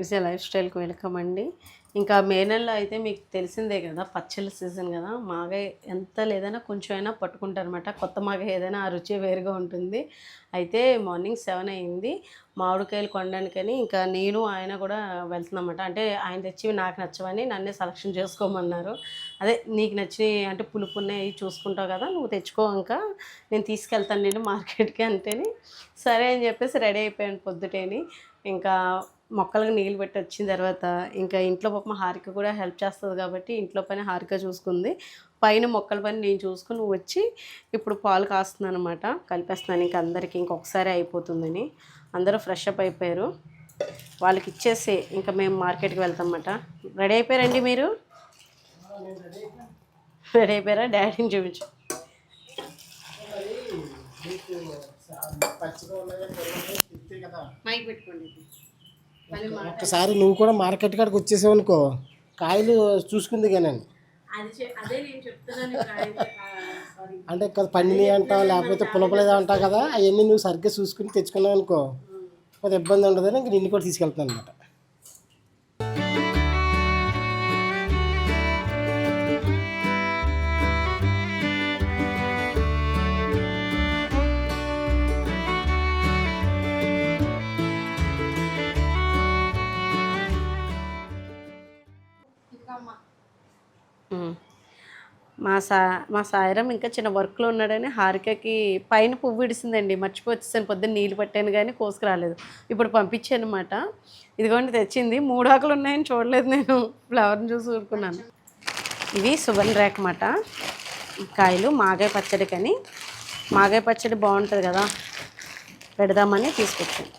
విజయ life స్టైల్కి welcome అండి. ఇంకా మే నెలలో అయితే మీకు తెలిసిందే కదా, పచ్చళ్ళ సీజన్ కదా. మాగాయ ఎంత లేదైనా కొంచెం అయినా పట్టుకుంటారనమాట. కొత్త మాగాయ ఏదైనా ఆ రుచి వేరుగా ఉంటుంది. అయితే మార్నింగ్ 7 అయింది, మామిడికాయలు కొనడానికని ఇంకా నేను ఆయన కూడా వెళ్తున్నామన్నమాట. అంటే ఆయన తెచ్చివి నాకు నచ్చవని నన్నే సెలక్షన్ చేసుకోమన్నారు. అదే నీకు నచ్చినవి అంటే పులుపు ఉన్నాయి చూసుకుంటావు కదా, నువ్వు తెచ్చుకో, ఇంకా నేను తీసుకెళ్తాను నేను మార్కెట్కి అంటేని సరే అని చెప్పేసి రెడీ అయిపోయాను పొద్దుటేని. ఇంకా మొక్కలకు నీళ్ళు పెట్టి వచ్చిన తర్వాత ఇంకా ఇంట్లో పాపం హారిక కూడా హెల్ప్ చేస్తుంది కాబట్టి ఇంట్లో పని హారిక చూసుకుంది, పైన మొక్కల పని నేను చూసుకుని నువ్వు వచ్చి ఇప్పుడు పాలు కాస్తున్నాను అనమాట. కలిపేస్తున్నాను ఇంకా అందరికీ, ఇంకొకసారి అయిపోతుందని. అందరూ ఫ్రెష్ అప్ అయిపోయారు, వాళ్ళకి ఇచ్చేసి ఇంకా మేము మార్కెట్కి వెళ్తాం అన్నమాట. రెడీ అయిపోయారండి మీరు? రెడీ అయిపోయారా? డాడీని చూపించు. మైక్ పెట్టుకోండి. ఒక్కసారి నువ్వు కూడా మార్కెట్ కాడికి వచ్చేసావు అనుకో, కాయలు చూసుకుంది కానీ అంటే పండిని అంటావు లేకపోతే పులపలేదు అంటావు కదా, అవన్నీ నువ్వు సరిగ్గా చూసుకుని తెచ్చుకున్నావు అనుకో కొంత ఇబ్బంది ఉండదని ఇంక నిన్ను కూడా తీసుకెళ్తాను అనమాట. మా సాయిరం ఇంకా చిన్న వర్క్లో ఉన్నాడని హారికకి పైన పువ్వు విడిసిందండి, మర్చిపోవచ్చేసాను. పొద్దున్న నీళ్ళు పట్టాను కానీ కోసుకురాలేదు, ఇప్పుడు పంపించాను అనమాట. ఇదిగోండి తెచ్చింది, 3 ఆకులు ఉన్నాయని చూడలేదు నేను, ఫ్లవర్ని చూసి ఊరుకున్నాను. ఇవి సుగంధ రేఖ అన్నమాట, కాయలు మాగాయ పచ్చడికని. మాగాయ పచ్చడి బాగుంటుంది కదా, పెడదామని తీసుకొచ్చాను.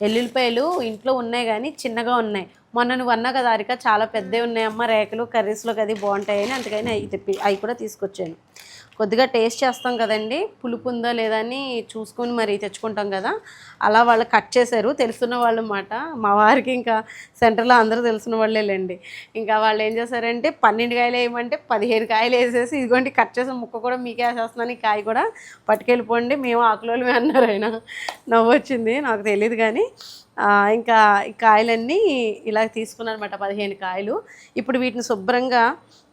ఎల్లుల్లిపాయలు ఇంట్లో ఉన్నాయి కానీ చిన్నగా ఉన్నాయి. మొన్న నువ్వు అన్నా కదా హారిక, చాలా పెద్దవి ఉన్నాయమ్మ రేఖలు, కర్రీస్లోకి అది బాగుంటాయని, అందుకని అవి కూడా తీసుకొచ్చాను. కొద్దిగా టేస్ట్ చేస్తాం కదండి, పులుపు ఉందా లేదా అని చూసుకొని మరి తెచ్చుకుంటాం కదా. అలా వాళ్ళు కట్ చేశారు, తెలుసున్న వాళ్ళు అన్నమాట. మా వారికి ఇంకా సెంటర్లో అందరూ తెలిసిన వాళ్ళేలేండి. ఇంకా వాళ్ళు ఏం చేశారంటే 12 కాయలు వేయమంటే 15 కాయలు వేసేసి, ఇదిగోండి కట్ చేసిన ముక్క కూడా మీకే వేసేస్తున్నాను, ఈ కాయ కూడా పట్టుకెళ్ళిపోండి, మేము ఆకులోళ్ళమే అన్నారు ఆయన. నవ్వు వచ్చింది, నాకు తెలియదు కానీ. ఇంకా ఈ కాయలన్నీ ఇలా తీసుకున్నాను అనమాట, 15 కాయలు. ఇప్పుడు వీటిని శుభ్రంగా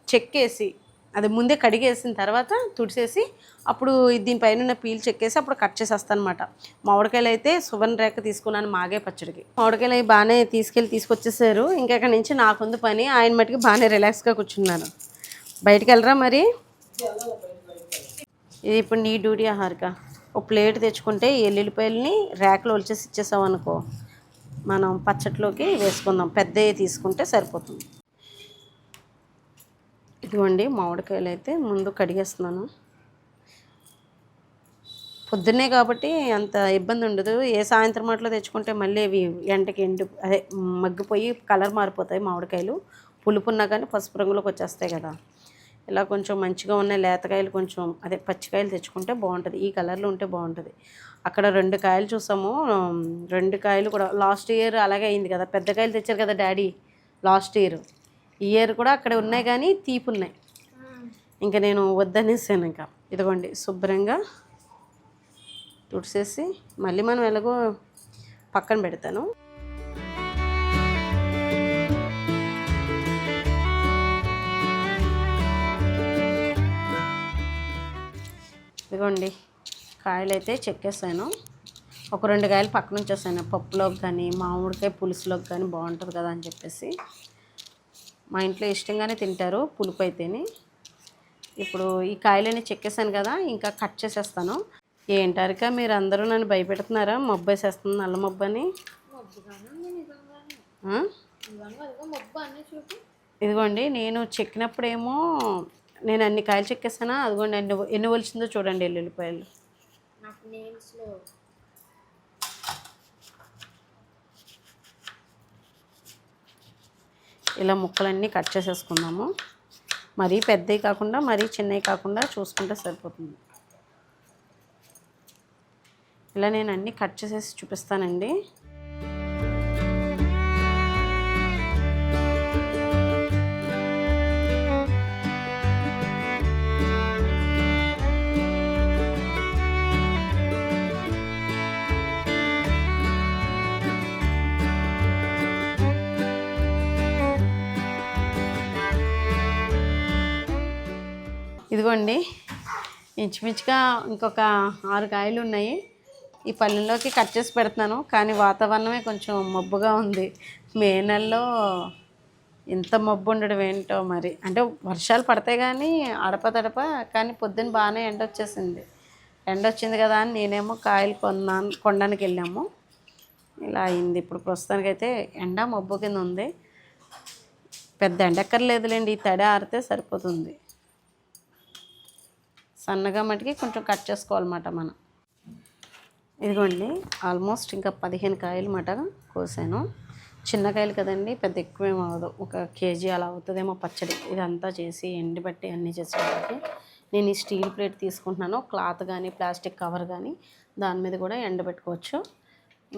చెక్కేసి, అది ముందే కడిగేసిన తర్వాత తుడిసేసి, అప్పుడు దీనిపైన ఉన్న పీల్ చెక్కేసి అప్పుడు కట్ చేసేస్తాను అనమాట. మామిడికాయలు అయితే సువర్ణ రేఖ తీసుకున్నాను మాగాయ పచ్చడికి. మామిడికాయలు అవి బాగానే తీసుకొచ్చేసారు. ఇంకా అక్కడి నుంచి నాకుంది పని, ఆయన మటుకు బాగానే రిలాక్స్గా కూర్చున్నాను. బయటికి వెళ్ళరా మరి? ఇది ఇప్పుడు నీ డ్యూటీ హారిక. ఒక ప్లేట్ తెచ్చుకుంటే ఎల్లుల్లిపాయలని రేఖలు ఒలిచేసి ఇచ్చేసావు అనుకో, మనం పచ్చట్లోకి వేసుకుందాం. పెద్దవి తీసుకుంటే సరిపోతుంది. ఇదిగోండి మామిడికాయలు అయితే ముందు కడిగేస్తున్నాను. పొద్దున్నే కాబట్టి అంత ఇబ్బంది ఉండదు. ఏ సాయంత్రం మాటలో తెచ్చుకుంటే మళ్ళీ అవి ఎండకి అదే మగ్గిపోయి కలర్ మారిపోతాయి మామిడికాయలు. పులుపున్నా కానీ పసుపు రంగులోకి వచ్చేస్తాయి కదా. ఇలా కొంచెం మంచిగా ఉన్న లేతకాయలు, కొంచెం అదే పచ్చికాయలు తెచ్చుకుంటే బాగుంటుంది, ఈ కలర్లో ఉంటే బాగుంటుంది. అక్కడ 2 కాయలు చూసాము, 2 కాయలు కూడా లాస్ట్ ఇయర్ అలాగే అయింది కదా. పెద్ద కాయలు తెచ్చారు కదా డాడీ లాస్ట్ ఇయర్, ఈ ఇయర్ కూడా అక్కడ ఉన్నాయి కానీ తీపి ఉన్నాయి. ఇంకా నేను వద్దనేసాను. ఇంకా ఇదిగోండి శుభ్రంగా తుడిసేసి మళ్ళీ మనం ఎలాగో పక్కన పెడతాను. ఇదిగోండి కాయలు అయితే చెక్కేసాను. ఒక 2 కాయలు పక్కన ఉంచేసాను, పప్పులోకి కానీ మామిడికాయ పులుసులోకి కానీ బాగుంటుంది కదా అని చెప్పేసి. మా ఇంట్లో ఇష్టంగానే తింటారు పులుపు అయితేనే. ఇప్పుడు ఈ కాయలన్నీ చెక్కేసాను కదా, ఇంకా కట్ చేసేస్తాను. ఏంటారిక మీరు అందరూ నన్ను భయపెడుతున్నారా, మబ్బు వేసేస్తుంది నల్ల మబ్బు అని? ఇదిగోండి నేను చెక్కినప్పుడేమో నేను అన్ని కాయలు చెక్కేసానా, అదిగోండి ఎన్ని ఒలిచిందో చూడండి ఎల్లుల్లిపాయలు. ఇలా ముక్కలన్నీ కట్ చేసేసుకుందాము. మరీ పెద్దవి కాకుండా మరీ చిన్నవి కాకుండా చూసుకుంటే సరిపోతుంది. ఇలా నేను అన్నీ కట్ చేసేసి చూపిస్తానండి. ఇదిగోండి ఇంచుమించుగా ఇంకొక 6 కాయలు ఉన్నాయి. ఈ పళ్ళెంలోకి కట్ చేసి పెడుతున్నాను. కానీ వాతావరణమే కొంచెం మబ్బుగా ఉంది. మే నెలలో ఇంత మబ్బు ఉండడం ఏంటో మరి. అంటే వర్షాలు పడతాయి కానీ అడపదడప, కానీ పొద్దున్న బాగానే ఎండ వచ్చేసింది. ఎండ వచ్చింది కదా అని నేనేమో కాయలు కొనడానికి వెళ్ళాము. ఇలా అయింది. ఇప్పుడు ప్రస్తుతానికైతే ఎండ మబ్బు కింద ఉంది. పెద్ద ఎండక్కర్లేదులేండి, ఈ తడి ఆరితే సరిపోతుంది. సన్నగా మటుకి కొంచెం కట్ చేసుకోవాలన్నమాట మనం. ఇదిగోండి ఆల్మోస్ట్ ఇంకా 15 కాయలు మాట కోసాను. చిన్న కాయలు కదండి, పెద్ద ఎక్కువేం అవ్వదు. 1 కేజీ అలా అవుతుందేమో పచ్చడి. ఇదంతా చేసి ఎండబెట్టి అన్నీ చేసేటప్పటికి నేను ఈ స్టీల్ ప్లేట్ తీసుకుంటున్నాను. క్లాత్ కానీ ప్లాస్టిక్ కవర్ కానీ దాని మీద కూడా ఎండబెట్టుకోవచ్చు.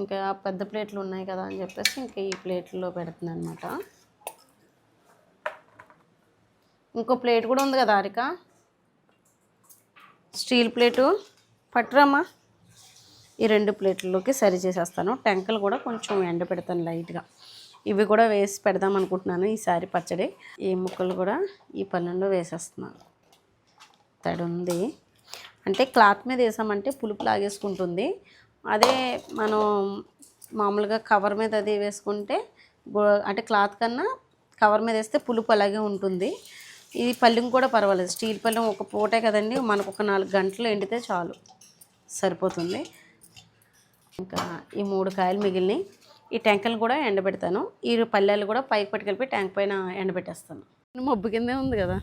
ఇంకా పెద్ద ప్లేట్లు ఉన్నాయి కదా అని చెప్పేసి ఇంకా ఈ ప్లేట్లో పెడుతున్నాను అనమాట. ఇంకో ప్లేట్ కూడా ఉంది కదా హారిక, స్టీల్ ప్లేటు పట్టురామా. ఈ 2 ప్లేట్లలోకి సరి చేసేస్తాను. టెంకలు కూడా కొంచెం ఎండ పెడతాను లైట్గా. ఇవి కూడా వేసి పెడదాం అనుకుంటున్నాను ఈసారి పచ్చడి. ఈ ముక్కలు కూడా ఈ పళ్ళెంలో వేసేస్తున్నాను. తడి ఉంది అంటే క్లాత్ మీద వేసామంటే పులుపు లాగేసుకుంటుంది. అదే మనం మామూలుగా కవర్ మీద అది వేసుకుంటే అంటే క్లాత్ కన్నా కవర్ మీద వేస్తే పులుపు అలాగే ఉంటుంది. ఇది పళ్ళెం కూడా పర్వాలేదు, స్టీల్ పళ్ళెం ఒక పూటే కదండి, మనకు ఒక 4 గంటలు ఎండితే చాలు, సరిపోతుంది. ఇంకా ఈ 3 కాయలు మిగిలినాయి. ఈ టెంకలు కూడా ఎండబెడతాను. ఈ పల్లెలు కూడా పైకి పట్టుకెళ్ళి ట్యాంక్ పైన ఎండబెట్టేస్తాను. మబ్బు కిందే ఉంది కదా.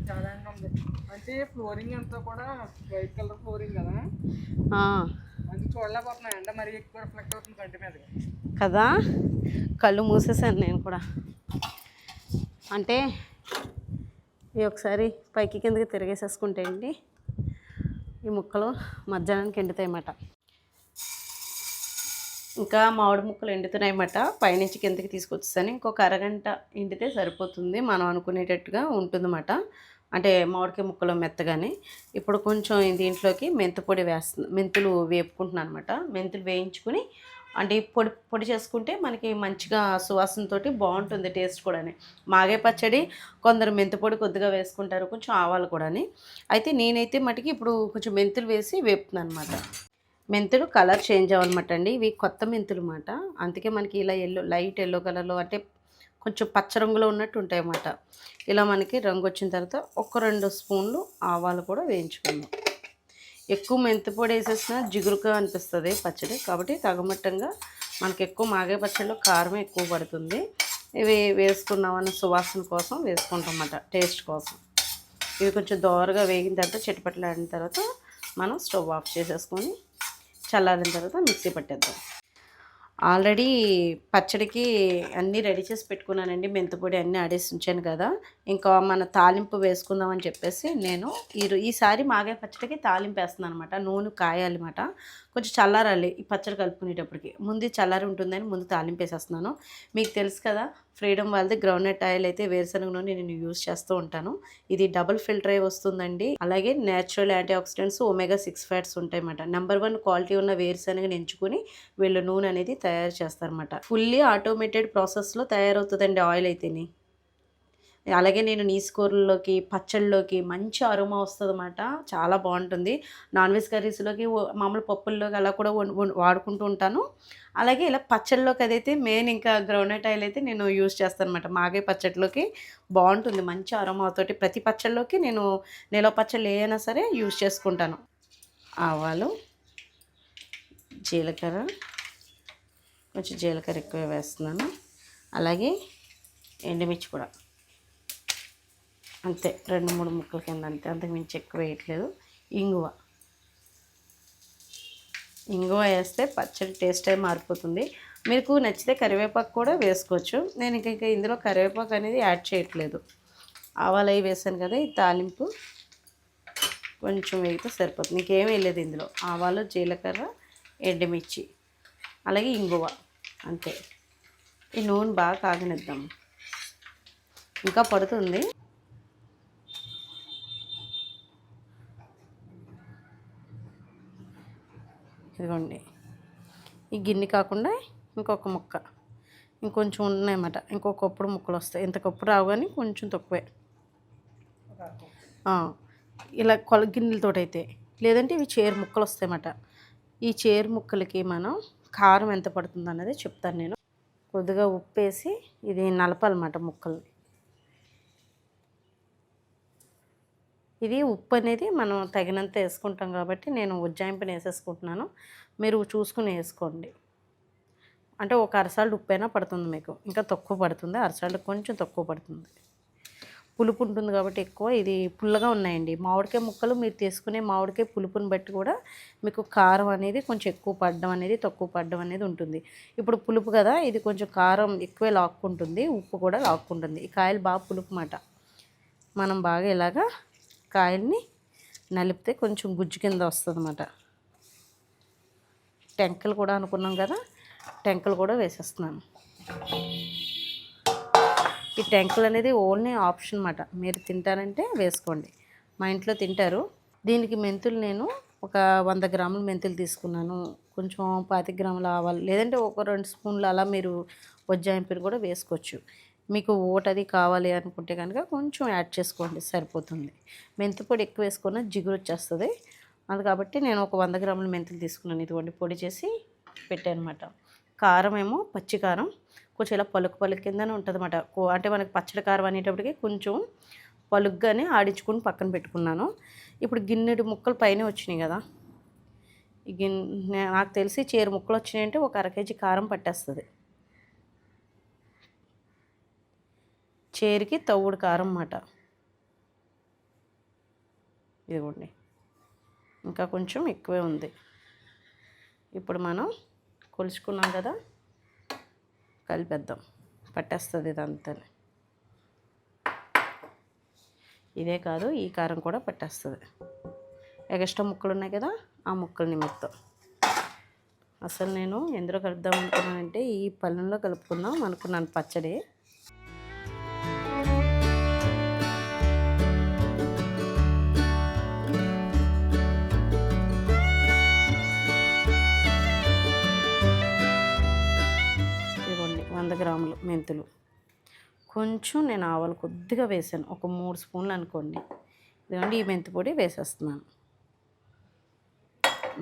చాలా ఉంది. అంటే ఫ్లోరింగ్ అంతా కూడా వైట్ కలర్ ఫ్లోరింగ్ కదా, అది చూడలేకపోతున్నాను. ఎండ మరీ ఎక్కువ రిఫ్లెక్ట్ అవుతుంది కంటి మీద కదా. కళ్ళు మూసేసాను నేను కూడా. అంటే ఇవి ఒకసారి పైకి కిందకి తిరిగేసేసుకుంటే అండి ఈ ముక్కలు మధ్యాహ్నానికి ఎండుతాయి అన్నమాట. ఇంకా మామిడి ముక్కలు ఎండుతున్నాయన్నమాట. పైనుంచి కిందకి తీసుకొచ్చేసాను. ఇంకొక అరగంట ఎండితే సరిపోతుంది, మనం అనుకునేటట్టుగా ఉంటుందన్నమాట. అంటే మామిడికాయ ముక్కలు మెత్తగానే. ఇప్పుడు కొంచెం దీంట్లోకి మెంతుపొడి మెంతులు వేపుకుంటున్నాను అనమాట. మెంతులు వేయించుకుని అంటే పొడి చేసుకుంటే మనకి మంచిగా సువాసనతో బాగుంటుంది టేస్ట్ కూడా. మాగే పచ్చడి కొందరు మెంతిపొడి కొద్దిగా వేసుకుంటారు, కొంచెం ఆవాలు కూడా. అయితే నేనైతే మటుకి ఇప్పుడు కొంచెం మెంతులు వేసి వేపుతున్నాను అనమాట. మెంతులు కలర్ చేంజ్ అవ్వాలన్నమాట అండి. ఇవి కొత్త మెంతులు అన్నమాట. అందుకే మనకి ఇలా లైట్ ఎల్లో కలర్లో అంటే కొంచెం పచ్చ రంగులో ఉన్నట్టు ఉంటాయి అన్నమాట. ఇలా మనకి రంగు వచ్చిన తర్వాత 1-2 స్పూన్లు ఆవాలు కూడా వేయించుకుందాం. ఎక్కువ మెంతిపొడి వేసేసిన జిగురుగా అనిపిస్తుంది పచ్చడి, కాబట్టి తగమట్టంగా మనకి ఎక్కువ మాగే పచ్చడిలో కారం ఎక్కువ పడుతుంది. ఇవి వేసుకున్నామన్న సువాసన కోసం వేసుకుంటాం అన్నమాట, టేస్ట్ కోసం. ఇవి కొంచెం దోరగా వేగిన తర్వాత చిటపట్లాడిన తర్వాత మనం స్టవ్ ఆఫ్ చేసేసుకొని చల్లారిన తర్వాత మిక్సీ పట్టేద్దాం. ఆల్రెడీ పచ్చడికి అన్నీ రెడీ చేసి పెట్టుకున్నానండి. మెంతిపొడి అన్నీ ఆడేసి ఉంచాను కదా. ఇంకా మన తాలింపు వేసుకుందామని చెప్పేసి నేను ఈసారి మాగే పచ్చడికి తాలింపు వేస్తున్నాను అనమాట. నూనె కాయాలి అన్నమాట, కొంచెం చల్లారాలి ఈ పచ్చడి కలుపుకునేటప్పటికి. ముందు చల్లారి ఉంటుందని ముందు తాలింపు వేసేస్తున్నాను. మీకు తెలుసు కదా, ఫ్రీడమ్ వాళ్ళది గ్రౌండ్నట్ ఆయిల్ అయితే వేరుశనగ నూనె నేను యూజ్ చేస్తూ ఉంటాను. ఇది డబుల్ ఫిల్టర్ అయి వస్తుందండి. అలాగే natural antioxidants omega 6 fats ఉంటాయి అన్నమాట. నెంబర్ 1 క్వాలిటీ ఉన్న వేరుశనగని ఎంచుకుని వీళ్ళు నూనె అనేది తయారు చేస్తారన్నమాట. ఫుల్లీ ఆటోమేటెడ్ ప్రాసెస్లో తయారవుతుందండి ఆయిల్ అయితేని. అలాగే నేను నీసుకూరల్లోకి పచ్చళ్ళలోకి మంచి అరోమా వస్తుంది అన్నమాట, చాలా బాగుంటుంది. నాన్ వెజ్ కర్రీస్లోకి మామూలు పప్పుల్లోకి అలా కూడా వాడుకుంటూ ఉంటాను. అలాగే ఇలా పచ్చళ్ళలోకి అదైతే మెయిన్ ఇంకా గ్రౌండ్నట్ ఆయిల్ అయితే నేను యూజ్ చేస్తాను అనమాట. మాగే పచ్చడిలోకి బాగుంటుంది, మంచి అరోమాతోటి. ప్రతి పచ్చళ్ళలోకి నేను నిలవ పచ్చళ్ళు ఏమైనా సరే యూజ్ చేసుకుంటాను. ఆవాలు, జీలకర్ర, కొంచెం జీలకర్ర ఎక్కువ వేస్తున్నాను. అలాగే ఎండుమిర్చి కూడా అంతే, 2-3 ముక్కల కింద అంతే, అంతకు మించి ఎక్కువ వేయట్లేదు. ఇంగువ వేస్తే పచ్చడి టేస్ట్ అయి మారిపోతుంది. మీకు నచ్చితే కరివేపాకు కూడా వేసుకోవచ్చు. నేను ఇంకా ఇందులో కరివేపాకు అనేది యాడ్ చేయట్లేదు. ఆవాలు అవి వేసాను కదా, ఈ తాలింపు కొంచెం వేగితే సరిపోతుంది. ఇంకేం వేయలేదు ఇందులో. ఆవాలు, జీలకర్ర, ఎండుమిర్చి, అలాగే ఇంగువ అంతే. ఈ నూనె బాగా కాగనిద్దాం, ఇంకా పడుతుంది. ఇదిగోండి, ఈ గిన్నె కాకుండా ఇంకొక ముక్క ఇంకొంచెం ఉన్నాయన్నమాట. ఇంకొక కప్పుడు ముక్కలు వస్తాయి. ఇంత కప్పు రావు కానీ కొంచెం తక్కువే. ఆ, ఇలా గిన్నెలతోటైతే. లేదంటే ఇవి చేరు ముక్కలు వస్తాయన్నమాట. ఈ చేరు ముక్కలకి మనం కారం ఎంత పడుతుందన్నది చెప్తాను నేను. కొద్దిగా ఉప్పేసి ఇది నలపాలన్నమాట ముక్కల్ని. ఇది ఉప్పు అనేది మనం తగినంత వేసుకుంటాం కాబట్టి నేను ఉజ్జాయింపున వేసేసుకుంటున్నాను. మీరు చూసుకుని వేసుకోండి. అంటే ఒక అరసాల్ట్ ఉప్పైనా పడుతుంది మీకు, ఇంకా తక్కువ పడుతుంది, అరసాల్ట్ కొంచెం తక్కువ పడుతుంది. పులుపు ఉంటుంది కాబట్టి ఎక్కువ. ఇది పుల్లగా ఉన్నాయండి మామిడికాయ ముక్కలు. మీరు తీసుకునే మామిడికాయ పులుపుని బట్టి కూడా మీకు కారం అనేది కొంచెం ఎక్కువ పడడం అనేది తక్కువ పడడం అనేది ఉంటుంది. ఇప్పుడు పులుపు కదా, ఇది కొంచెం కారం ఎక్కువే లాక్కుంటుంది, ఉప్పు కూడా లాక్కుంటుంది. ఈ కాయలు బాగా పులుపు మాట. మనం బాగా ఇలాగా కాయల్ని నలిపితే కొంచెం గుజ్జు కింద వస్తుంది అన్నమాట. టెంకలు కూడా అనుకున్నాం కదా, టెంకలు కూడా వేసేస్తున్నాను. ఈ టెంకలు అనేది ఓన్లీ ఆప్షన్ అన్నమాట. మీరు తింటారంటే వేసుకోండి, మా ఇంట్లో తింటారు. దీనికి మెంతులు నేను ఒక 100 గ్రాముల మెంతులు తీసుకున్నాను. కొంచెం 25 గ్రాముల ఆవాలు, లేదంటే ఒక 2 స్పూన్లు అలా మీరు వజ్జాయింపుని కూడా వేసుకోవచ్చు. మీకు ఓటది కావాలి అనుకుంటే కనుక కొంచెం యాడ్ చేసుకోండి, సరిపోతుంది. మెంతి పొడి ఎక్కువ వేసుకున్న జిగురు వచ్చేస్తుంది. అది కాబట్టి నేను ఒక 100 గ్రాముల మెంతులు తీసుకున్నాను. ఇదిగోండి పొడి చేసి పెట్టాను అనమాట. కారం ఏమో పచ్చి కారం, కొంచెం ఇలా పలుకు పలుకు కిందనే ఉంటుంది అన్నమాట. అంటే మనకి పచ్చడి కారం అనేటప్పటికి కొంచెం పలుగ్గానే ఆడించుకుని పక్కన పెట్టుకున్నాను. ఇప్పుడు గిన్నెడు ముక్కలు పైన వచ్చినాయి కదా, ఈ గిన్నె నాకు తెలిసి చేరు ముక్కలు వచ్చినాయంటే ఒక 1/2 కేజీ కారం పట్టేస్తుంది. చేరికి తవ్వుడు కారం అన్నమాట. ఇదిగోండి ఇంకా కొంచెం ఎక్కువే ఉంది. ఇప్పుడు మనం కొలుచుకున్నాం కదా, కలిపేద్దాం, పట్టేస్తుంది ఇదంతా. ఇదే కాదు ఈ కారం కూడా పట్టేస్తుంది. ఎక్స్ట్రా ముక్కలు ఉన్నాయి కదా, ఆ ముక్కల నిమిత్తం. అసలు నేను ఎందులో కలుపుదాం అనుకున్నానంటే ఈ పళ్ళెంలో కలుపుకుందాం అనుకున్నాను పచ్చడి. ఇదిగోండి 100 గ్రాములు మెంతులు, కొంచెం నేను ఆవాలు కొద్దిగా వేసాను, ఒక 3 స్పూన్లు అనుకోండి. ఇదిగోండి ఈ మెంతి పొడి వేసేస్తున్నాను.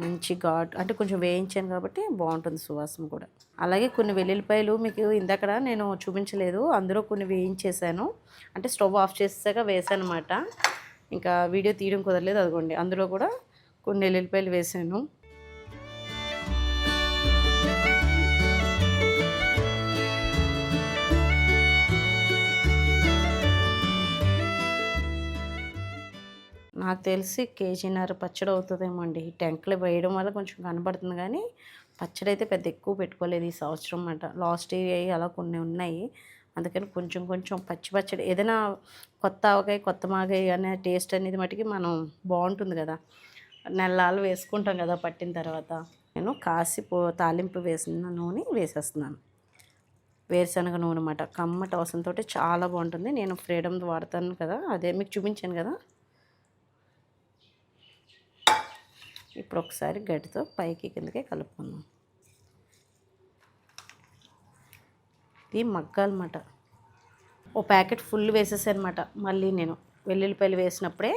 మంచి ఘాటు అంటే కొంచెం వేయించాను కాబట్టి బాగుంటుంది సువాసన కూడా. అలాగే కొన్ని వెల్లుల్లిపాయలు మీకు ఇందాక నేను చూపించలేదు, అందులో కొన్ని వేయించేసాను. అంటే స్టవ్ ఆఫ్ చేసాక వేసాను అనమాట. ఇంకా వీడియో తీయడం కుదరలేదు. అదిగోండి అందులో కూడా కొన్ని వెల్లుల్లిపాయలు వేసాను. నాకు తెలిసి కేజీన్నర పచ్చడి అవుతుందేమో అండి. ఈ టెంకలు వేయడం వల్ల కొంచెం కనబడుతుంది కానీ పచ్చడి అయితే పెద్ద ఎక్కువ పెట్టుకోలేదు ఈ సంవత్సరం అన్నమాట. లాస్ట్ ఇయర్ అలా కొన్ని ఉన్నాయి, అందుకని కొంచెం కొంచెం పచ్చడి ఏదైనా కొత్త ఆవకాయ కొత్త మాగాయ అనే టేస్ట్ అనేది మటుకి మనం బాగుంటుంది కదా, నెలలు వేసుకుంటాం కదా పట్టిన తర్వాత. నేను తాలింపు వేసిన నూనె వేసేస్తున్నాను. వేరుశనగ నూనె అన్నమాట. కమ్మటి వాసనతో చాలా బాగుంటుంది. నేను ఫ్రీడమ్ వాడతాను కదా, అదే మీకు చూపించాను కదా. ఇప్పుడు ఒకసారి గడ్డితో పైకి కిందకి కలుపుకుందాం. ఇది మగ్గాలన్నమాట. ఓ ప్యాకెట్ ఫుల్ వేసేసాను అనమాట. మళ్ళీ నేను వెల్లుల్లిపాయలు వేసినప్పుడే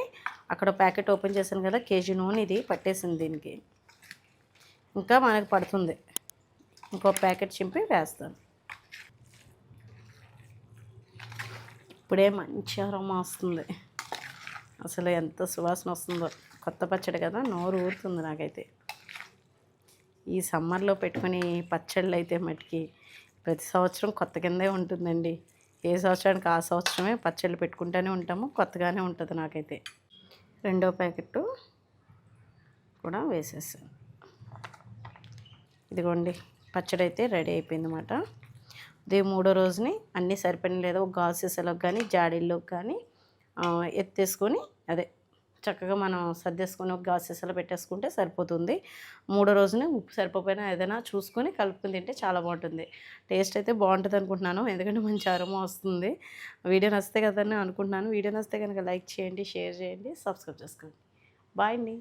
అక్కడ ప్యాకెట్ ఓపెన్ చేశాను కదా, కేజీ నూనె ఇది పట్టేసింది దీనికి. ఇంకా మనకు పడుతుంది, ఇంకో ప్యాకెట్ చింపి వేస్తాను. ఇప్పుడే మంచి అరోమా వస్తుంది, అసలు ఎంత సువాసన వస్తుందో. కొత్త పచ్చడి కదా, నోరు ఊరుతుంది నాకైతే. ఈ సమ్మర్లో పెట్టుకుని పచ్చళ్ళు అయితే మటుకి ప్రతి సంవత్సరం కొత్త కిందే ఉంటుందండి. ఏ సంవత్సరానికి ఆ సంవత్సరమే పచ్చళ్ళు పెట్టుకుంటూనే ఉంటాము, కొత్తగానే ఉంటుంది నాకైతే. రెండో ప్యాకెట్ కూడా వేసేసాను. ఇదిగోండి పచ్చడి అయితే రెడీ అయిపోయింది అన్నమాట. ఇది మూడో రోజుని అన్నీ సరిపడిన లేదా ఒక గాజు సీసాలోకి కానీ జాడీల్లోకి కానీ ఎత్తేసుకొని అదే చక్కగా మనం సర్దేసుకొని ఒక గాజు సీసాలో పెట్టేసుకుంటే సరిపోతుంది. మూడో రోజునే ఉప్పు సరిపోయినా ఏదైనా చూసుకొని కలుపుకొని తింటే చాలా బాగుంటుంది. టేస్ట్ అయితే బాగుంటుంది అనుకుంటున్నాను, ఎందుకంటే మంచి అరోమా వస్తుంది. వీడియో నచ్చితే కదని అనుకుంటున్నాను. వీడియో నచ్చితే కనుక లైక్ చేయండి, షేర్ చేయండి, సబ్స్క్రైబ్ చేసుకోండి. బాయ్ అండి.